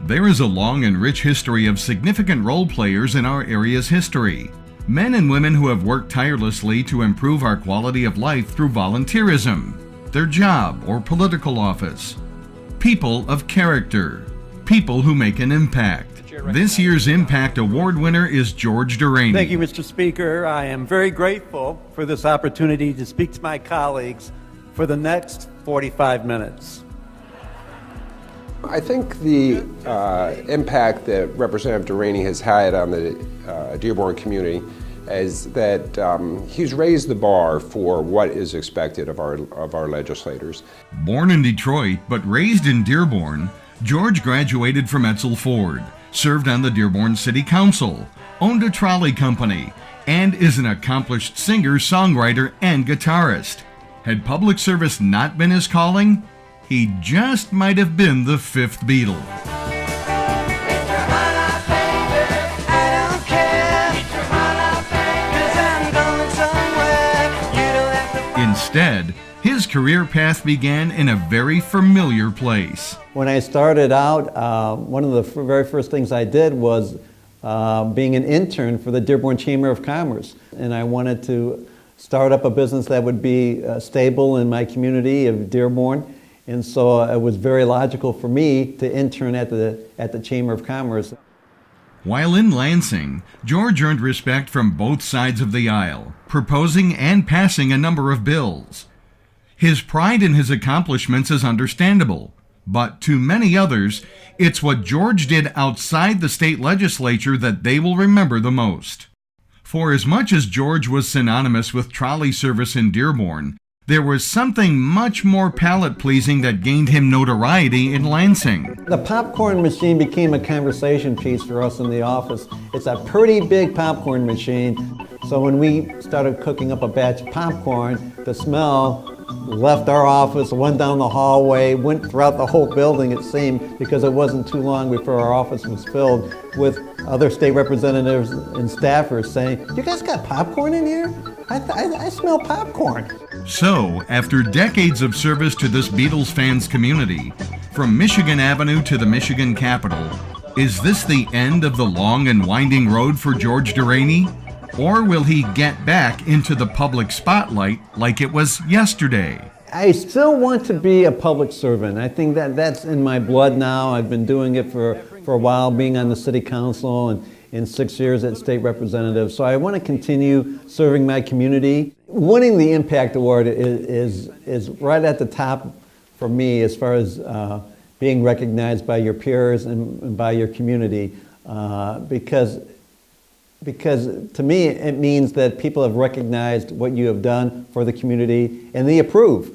There is a long and rich history of significant role players in our area's history. Men and women who have worked tirelessly to improve our quality of life through volunteerism, their job or political office. People of character. People who make an impact. This year's Impact Award winner is George Darany. Thank you, Mr. Speaker. I am very grateful for this opportunity to speak to my colleagues for the next 45 minutes. I think the impact that Representative Darany has had on the Dearborn community is that he's raised the bar for what is expected of our legislators. Born in Detroit but raised in Dearborn, George graduated from Edsel Ford, served on the Dearborn City Council, owned a trolley company, and is an accomplished singer, songwriter, and guitarist. Had public service not been his calling, he just might have been the fifth Beatle. Instead, his career path began in a very familiar place. When I started out, one of the very first things I did was being an intern for the Dearborn Chamber of Commerce. And I wanted to start up a business that would be stable in my community of Dearborn. And so it was very logical for me to intern at the Chamber of Commerce. While in Lansing, George earned respect from both sides of the aisle, proposing and passing a number of bills. His pride in his accomplishments is understandable, but to many others, it's what George did outside the state legislature that they will remember the most. For as much as George was synonymous with trolley service in Dearborn, there was something much more palate-pleasing that gained him notoriety in Lansing. The popcorn machine became a conversation piece for us in the office. It's a pretty big popcorn machine. So when we started cooking up a batch of popcorn, the smell left our office, went down the hallway, went throughout the whole building, it seemed, because it wasn't too long before our office was filled with other state representatives and staffers saying, "You guys got popcorn in here? I smell popcorn." So, after decades of service to this Beatles fans community, from Michigan Avenue to the Michigan Capitol, is this the end of the long and winding road for George Darany? Or will he get back into the public spotlight like it was yesterday? I still want to be a public servant. I think that's in my blood now. I've been doing it for a while, being on the city council and in 6 years as state representative. So I want to continue serving my community. Winning the Impact Award is right at the top for me as far as being recognized by your peers and by your community because to me it means that people have recognized what you have done for the community and they approve.